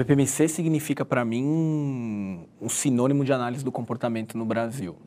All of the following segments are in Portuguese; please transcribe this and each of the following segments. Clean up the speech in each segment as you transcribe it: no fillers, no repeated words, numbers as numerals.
BPMC significa para mim um sinônimo de análise do comportamento no Brasil.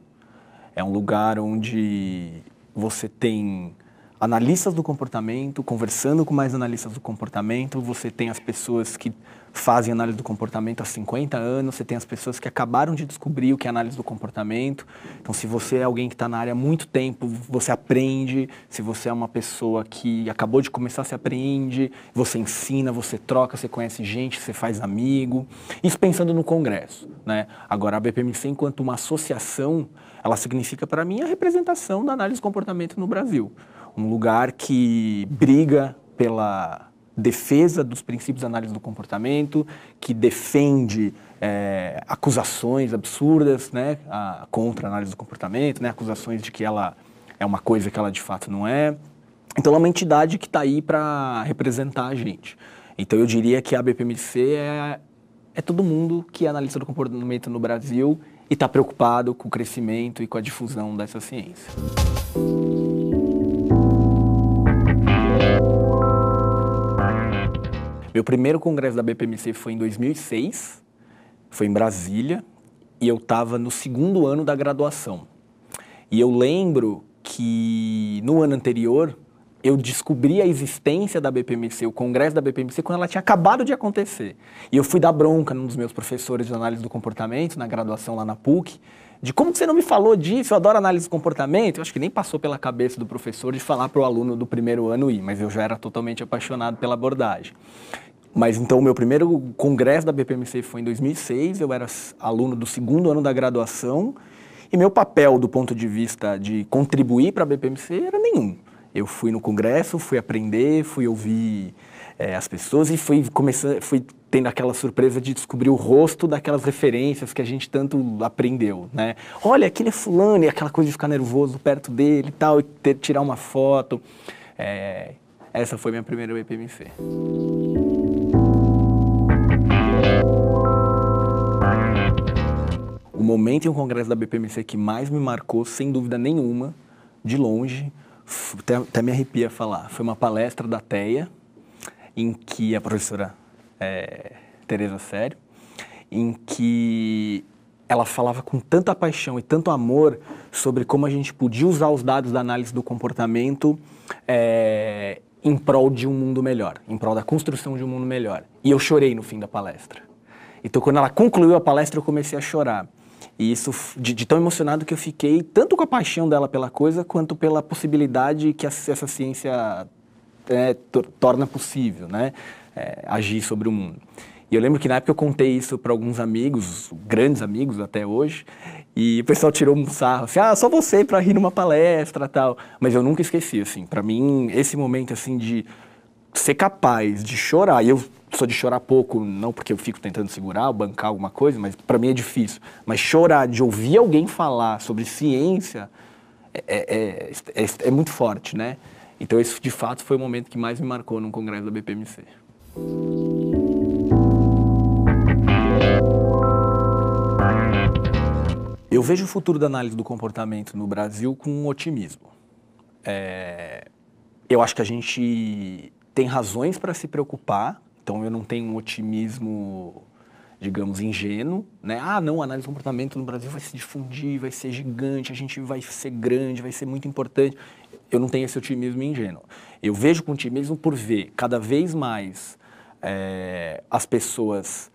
É um lugar onde você tem analistas do comportamento, conversando com mais analistas do comportamento, você tem as pessoas que fazem análise do comportamento há 50 anos, você tem as pessoas que acabaram de descobrir o que é análise do comportamento. Então, se você é alguém que está na área há muito tempo, você aprende. Se você é uma pessoa que acabou de começar, você aprende, você ensina, você troca, você conhece gente, você faz amigo. Isso pensando no Congresso, né? Agora, a BPMC, enquanto uma associação, ela significa para mim a representação da análise do comportamento no Brasil. Um lugar que briga pela defesa dos princípios de análise do comportamento, que defende acusações absurdas, né, contra a análise do comportamento, né, acusações de que ela é uma coisa que ela de fato não é. Então, é uma entidade que está aí para representar a gente. Então, eu diria que a BPMC é todo mundo que é analista do comportamento no Brasil e está preocupado com o crescimento e com a difusão dessa ciência. Meu primeiro congresso da BPMC foi em 2006, foi em Brasília, e eu estava no segundo ano da graduação. E eu lembro que no ano anterior eu descobri a existência da BPMC, o congresso da BPMC, quando ela tinha acabado de acontecer. E eu fui dar bronca num dos meus professores de análise do comportamento, na graduação lá na PUC, de como que você não me falou disso, eu adoro análise do comportamento. Eu acho que nem passou pela cabeça do professor de falar para o aluno do primeiro ano ir, mas eu já era totalmente apaixonado pela abordagem. Mas então o meu primeiro congresso da BPMC foi em 2006, eu era aluno do segundo ano da graduação e meu papel do ponto de vista de contribuir para a BPMC era nenhum. Eu fui no congresso, fui aprender, fui ouvir as pessoas e fui tendo aquela surpresa de descobrir o rosto daquelas referências que a gente tanto aprendeu, né? Olha, aquele é fulano, e aquela coisa de ficar nervoso perto dele e tal, e tirar uma foto. Essa foi minha primeira BPMC. O momento em um congresso da BPMC que mais me marcou, sem dúvida nenhuma, de longe, até me arrepia falar, foi uma palestra da TEA, em que a professora Tereza Sério, em que ela falava com tanta paixão e tanto amor sobre como a gente podia usar os dados da análise do comportamento em prol de um mundo melhor, em prol da construção de um mundo melhor. E eu chorei no fim da palestra. Então, quando ela concluiu a palestra, eu comecei a chorar. E isso, de tão emocionado que eu fiquei, tanto com a paixão dela pela coisa, quanto pela possibilidade que essa ciência torna possível, né? Agir sobre o mundo. E eu lembro que na época eu contei isso para alguns amigos, grandes amigos até hoje, e o pessoal tirou um sarro, assim, só você para rir numa palestra e tal. Mas eu nunca esqueci, assim, para mim, esse momento, assim, de ser capaz de chorar, e eu sou de chorar pouco, não porque eu fico tentando segurar ou bancar alguma coisa, mas para mim é difícil. Mas chorar, de ouvir alguém falar sobre ciência, é muito forte, né? Então esse, de fato, foi o momento que mais me marcou num congresso da BPMC. Eu vejo o futuro da análise do comportamento no Brasil com um otimismo. Eu acho que a gente tem razões para se preocupar, então eu não tenho um otimismo, digamos, ingênuo, né? Não, a análise do comportamento no Brasil vai se difundir, vai ser gigante, a gente vai ser grande, vai ser muito importante. Eu não tenho esse otimismo ingênuo. Eu vejo com otimismo por ver cada vez mais as pessoas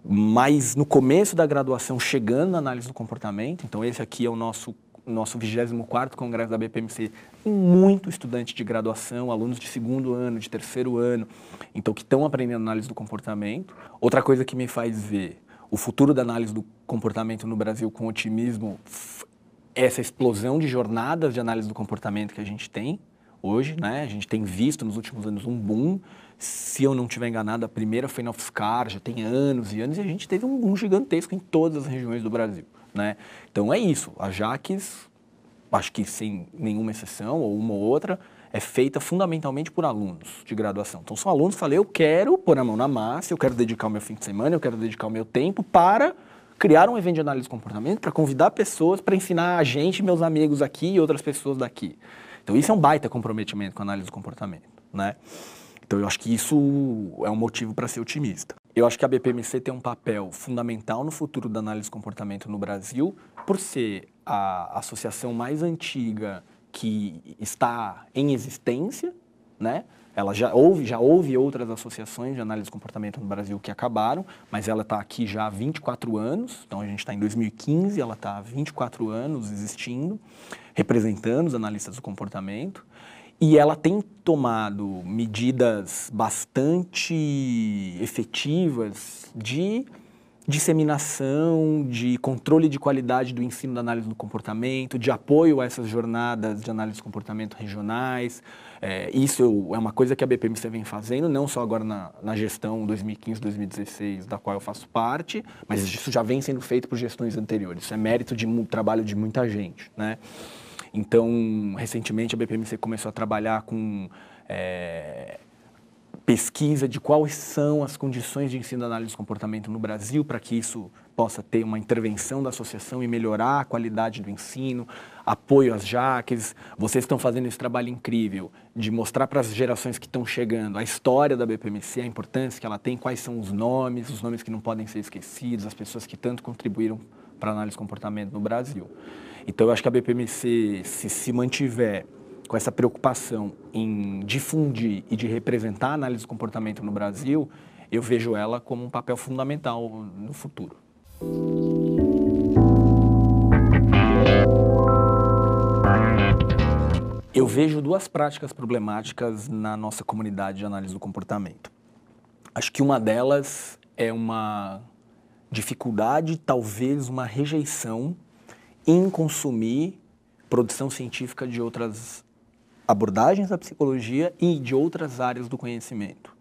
mais no começo da graduação chegando na análise do comportamento. Então esse aqui é o nosso 24º congresso da BPMC, tem muito estudante de graduação, alunos de segundo ano, de terceiro ano, então que estão aprendendo análise do comportamento. Outra coisa que me faz ver o futuro da análise do comportamento no Brasil com otimismo é essa explosão de jornadas de análise do comportamento que a gente tem hoje, né? A gente tem visto nos últimos anos um boom. Se eu não estiver enganado, a primeira foi na UFSCar, já tem anos e anos, e a gente teve um boom gigantesco em todas as regiões do Brasil, né? Então é isso, a Jaques, acho que sem nenhuma exceção, ou uma ou outra, é feita fundamentalmente por alunos de graduação. Então são alunos que falam, eu quero pôr a mão na massa, eu quero dedicar o meu fim de semana, eu quero dedicar o meu tempo para criar um evento de análise de comportamento, para convidar pessoas, para ensinar a gente, meus amigos aqui e outras pessoas daqui. Então isso é um baita comprometimento com a análise do comportamento, né? Então eu acho que isso é um motivo para ser otimista. eu acho que a BPMC tem um papel fundamental no futuro da análise de comportamento no Brasil, por ser a associação mais antiga que está em existência, né? Ela já houve outras associações de análise de comportamento no Brasil que acabaram, mas ela está aqui já há 24 anos, então a gente está em 2015, ela está há 24 anos existindo, representando os analistas do comportamento, e ela tem tomado medidas bastante efetivas de disseminação, de controle de qualidade do ensino da análise do comportamento, de apoio a essas jornadas de análise do comportamento regionais. Isso é uma coisa que a BPMC vem fazendo, não só agora na gestão 2015-2016, da qual eu faço parte, mas isso já vem sendo feito por gestões anteriores. Isso é mérito de trabalho de muita gente, né? Então, recentemente a BPMC começou a trabalhar com pesquisa de quais são as condições de ensino da análise do comportamento no Brasil, para que isso possa ter uma intervenção da associação e melhorar a qualidade do ensino, apoio às JACs. Vocês estão fazendo esse trabalho incrível de mostrar para as gerações que estão chegando a história da BPMC, a importância que ela tem, quais são os nomes que não podem ser esquecidos, as pessoas que tanto contribuíram para a análise do comportamento no Brasil. Então, eu acho que a BPMC, se mantiver com essa preocupação em difundir e de representar a análise do comportamento no Brasil, eu vejo ela como um papel fundamental no futuro. Eu vejo duas práticas problemáticas na nossa comunidade de análise do comportamento. Acho que uma delas é uma dificuldade, talvez uma rejeição em consumir produção científica de outras abordagens da psicologia e de outras áreas do conhecimento.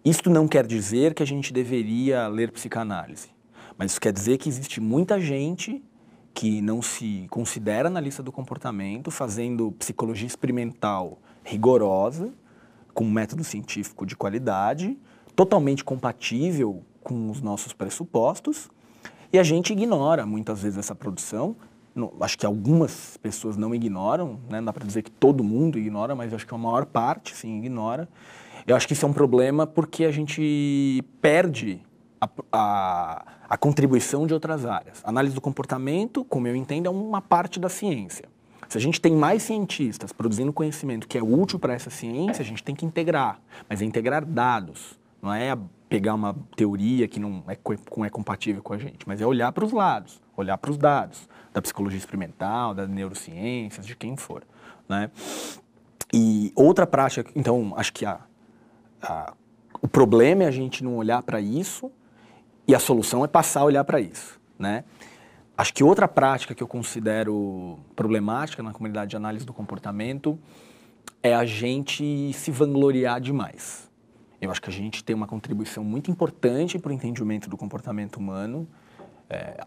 Isto não quer dizer que a gente deveria ler psicanálise, mas isso quer dizer que existe muita gente que não se considera analista do comportamento, fazendo psicologia experimental rigorosa, com um método científico de qualidade, totalmente compatível com os nossos pressupostos, e a gente ignora muitas vezes essa produção. Acho que algumas pessoas não ignoram, né? Não dá para dizer que todo mundo ignora, mas eu acho que a maior parte, sim, ignora. Eu acho que isso é um problema porque a gente perde a contribuição de outras áreas. A análise do comportamento, como eu entendo, é uma parte da ciência. Se a gente tem mais cientistas produzindo conhecimento que é útil para essa ciência, a gente tem que integrar, mas é integrar dados, não é pegar uma teoria que não é compatível com a gente, mas é olhar para os lados, olhar para os dados da psicologia experimental, das neurociências, de quem for, né? E outra prática, então, acho que o problema é a gente não olhar para isso e a solução é passar a olhar para isso, né? Acho que outra prática que eu considero problemática na comunidade de análise do comportamento é a gente se vangloriar demais. Eu acho que a gente tem uma contribuição muito importante para o entendimento do comportamento humano.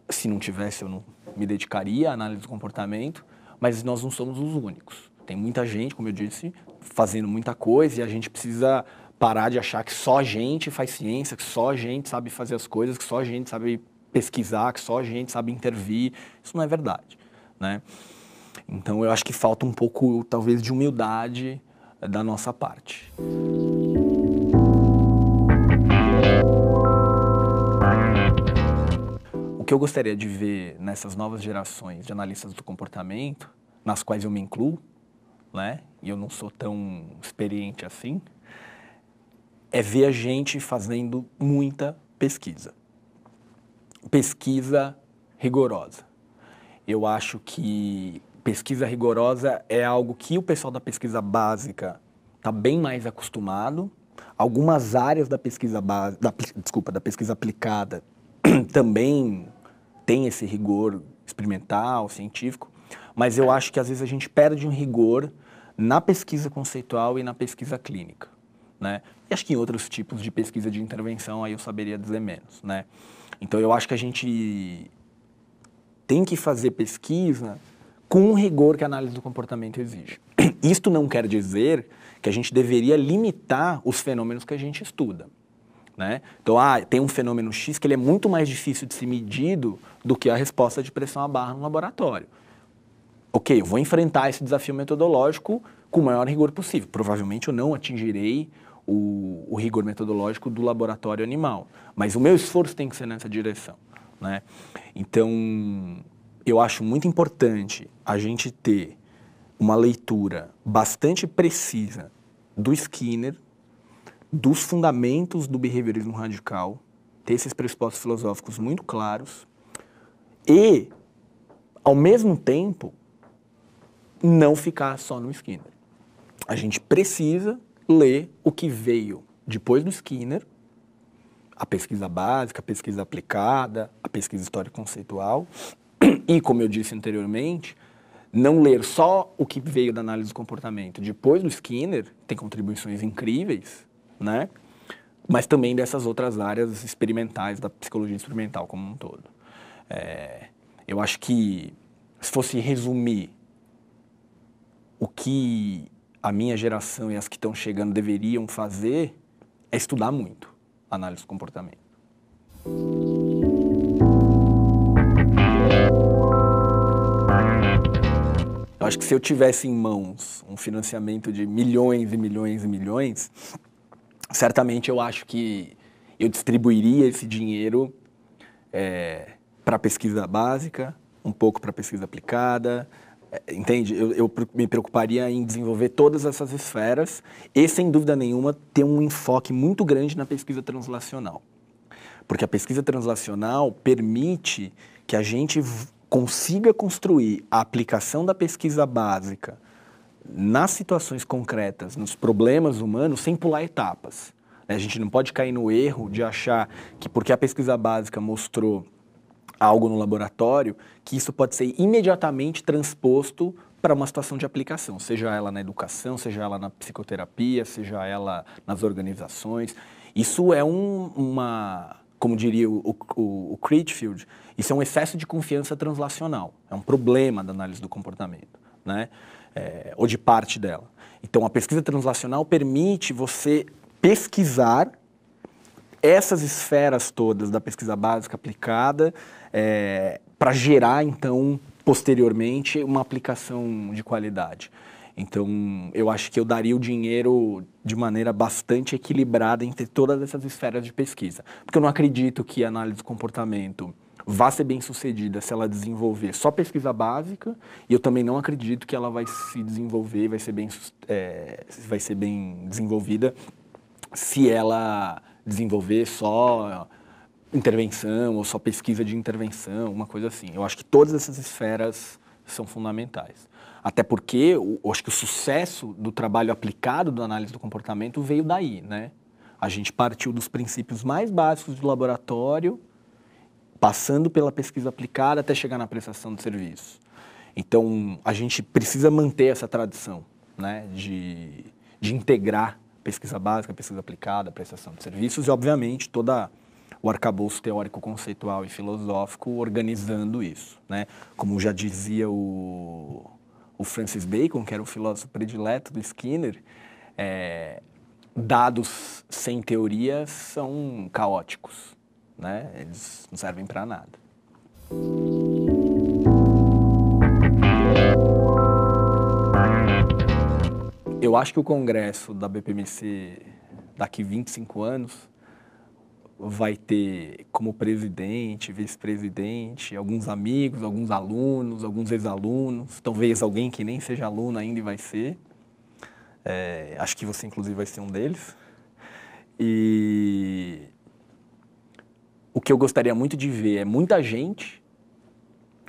Se não tivesse, eu não me dedicaria à análise do comportamento, mas nós não somos os únicos. Tem muita gente, como eu disse, fazendo muita coisa e a gente precisa parar de achar que só a gente faz ciência, que só a gente sabe fazer as coisas, que só a gente sabe pesquisar, que só a gente sabe intervir. Isso não é verdade, né? Então, eu acho que falta um pouco, talvez, de humildade da nossa parte. O que eu gostaria de ver nessas novas gerações de analistas do comportamento, nas quais eu me incluo, né? E eu não sou tão experiente assim, é ver a gente fazendo muita pesquisa. Pesquisa rigorosa. Eu acho que pesquisa rigorosa é algo que o pessoal da pesquisa básica está bem mais acostumado. Algumas áreas da pesquisa da pesquisa aplicada também tem esse rigor experimental, científico, mas eu acho que às vezes a gente perde um rigor na pesquisa conceitual e na pesquisa clínica, né? E acho que em outros tipos de pesquisa de intervenção aí eu saberia dizer menos, né? Então eu acho que a gente tem que fazer pesquisa com o rigor que a análise do comportamento exige. Isto não quer dizer que a gente deveria limitar os fenômenos que a gente estuda, né? Então, tem um fenômeno X que ele é muito mais difícil de ser medido do que a resposta de pressão à barra no laboratório. Ok, eu vou enfrentar esse desafio metodológico com o maior rigor possível. Provavelmente eu não atingirei o rigor metodológico do laboratório animal. Mas o meu esforço tem que ser nessa direção, né? Então, eu acho muito importante a gente ter uma leitura bastante precisa do Skinner, dos fundamentos do behaviorismo radical, ter esses pressupostos filosóficos muito claros e, ao mesmo tempo, não ficar só no Skinner. A gente precisa ler o que veio depois do Skinner, a pesquisa básica, a pesquisa aplicada, a pesquisa histórico-conceitual e, como eu disse anteriormente, não ler só o que veio da análise do comportamento depois do Skinner, tem contribuições incríveis, né? Mas também dessas outras áreas experimentais, da psicologia experimental como um todo. Eu acho que, se fosse resumir o que a minha geração e as que estão chegando deveriam fazer, é estudar muito a análise do comportamento. Eu acho que se eu tivesse em mãos um financiamento de milhões e milhões e milhões, certamente eu acho que eu distribuiria esse dinheiro para pesquisa básica, um pouco para pesquisa aplicada, entende? Eu me preocuparia em desenvolver todas essas esferas e, sem dúvida nenhuma, ter um enfoque muito grande na pesquisa translacional. Porque a pesquisa translacional permite que a gente consiga construir a aplicação da pesquisa básica nas situações concretas, nos problemas humanos, sem pular etapas. A gente não pode cair no erro de achar que porque a pesquisa básica mostrou algo no laboratório, que isso pode ser imediatamente transposto para uma situação de aplicação, seja ela na educação, seja ela na psicoterapia, seja ela nas organizações. Isso é como diria o Critchfield, isso é um excesso de confiança translacional, é um problema da análise do comportamento, né? Ou de parte dela. Então, a pesquisa translacional permite você pesquisar essas esferas todas da pesquisa básica aplicada para gerar, então, posteriormente, uma aplicação de qualidade. Então, eu acho que eu daria o dinheiro de maneira bastante equilibrada entre todas essas esferas de pesquisa. Porque eu não acredito que a análise do comportamento vá ser bem sucedida se ela desenvolver só pesquisa básica, e eu também não acredito que ela vai se desenvolver, vai ser bem desenvolvida se ela desenvolver só intervenção ou só pesquisa de intervenção, uma coisa assim. Eu acho que todas essas esferas são fundamentais. Até porque eu acho que o sucesso do trabalho aplicado da análise do comportamento veio daí, né? A gente partiu dos princípios mais básicos do laboratório, passando pela pesquisa aplicada até chegar na prestação de serviço. Então, a gente precisa manter essa tradição, né? de integrar pesquisa básica, pesquisa aplicada, prestação de serviços e, obviamente, todo o arcabouço teórico, conceitual e filosófico organizando isso, né? Como já dizia o Francis Bacon, que era o filósofo predileto do Skinner, dados sem teoria são caóticos, né? Eles não servem para nada. Eu acho que o congresso da BPMC daqui 25 anos vai ter como presidente, vice-presidente, alguns amigos, alguns alunos, alguns ex-alunos, talvez alguém que nem seja aluno ainda vai ser. Acho que você, inclusive, vai ser um deles. E o que eu gostaria muito de ver é muita gente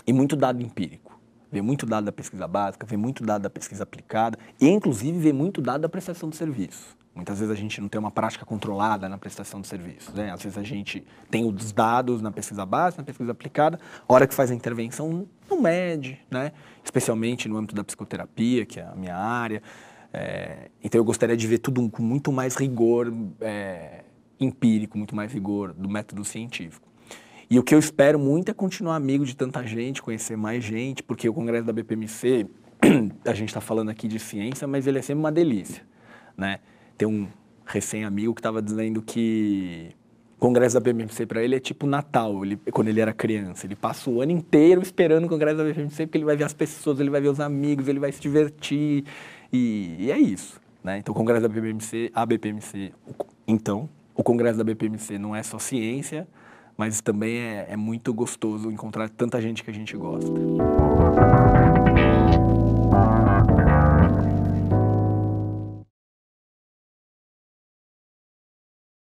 e muito dado empírico. Ver muito dado da pesquisa básica, ver muito dado da pesquisa aplicada e, inclusive, ver muito dado da prestação de serviço. Muitas vezes a gente não tem uma prática controlada na prestação de serviços, né? Às vezes a gente tem os dados na pesquisa básica, na pesquisa aplicada, a hora que faz a intervenção não mede, né? Especialmente no âmbito da psicoterapia, que é a minha área. Então eu gostaria de ver tudo com muito mais rigor empírico, muito mais rigor do método científico. E o que eu espero muito é continuar amigo de tanta gente, conhecer mais gente, porque o congresso da BPMC, a gente está falando aqui de ciência, mas ele é sempre uma delícia, né? Tem um recém-amigo que estava dizendo que o congresso da BPMC para ele é tipo Natal, quando ele era criança. Ele passa o ano inteiro esperando o congresso da BPMC porque ele vai ver as pessoas, ele vai ver os amigos, ele vai se divertir. E é isso, né? né? Então, o Congresso da BPMC, o Congresso da BPMC não é só ciência, mas também é muito gostoso encontrar tanta gente que a gente gosta.